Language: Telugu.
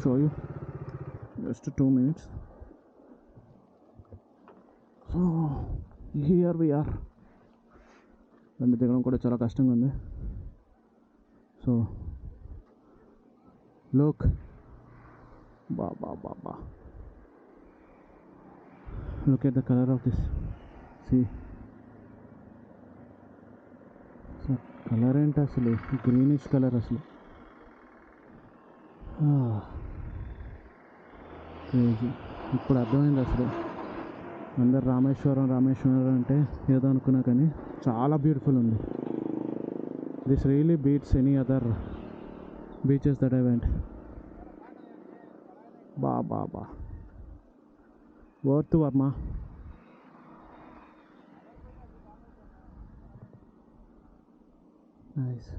show you just 2 minutes. So here we are. బండి దిగడం కూడా చాలా కష్టంగా ఉంది. So look, ba look at the color of this. See, so colour ఏంటి అసలు, గ్రీనిష్ కలర్ అసలు. క్రేజీ. ఇప్పుడు అర్థమైంది అసలు అందరు రామేశ్వరం అంటే ఏదో అనుకున్నా, కానీ చాలా బ్యూటిఫుల్ ఉంది. This really beats any other beaches that I went. బా వర్త్ వర్మ. నైస్.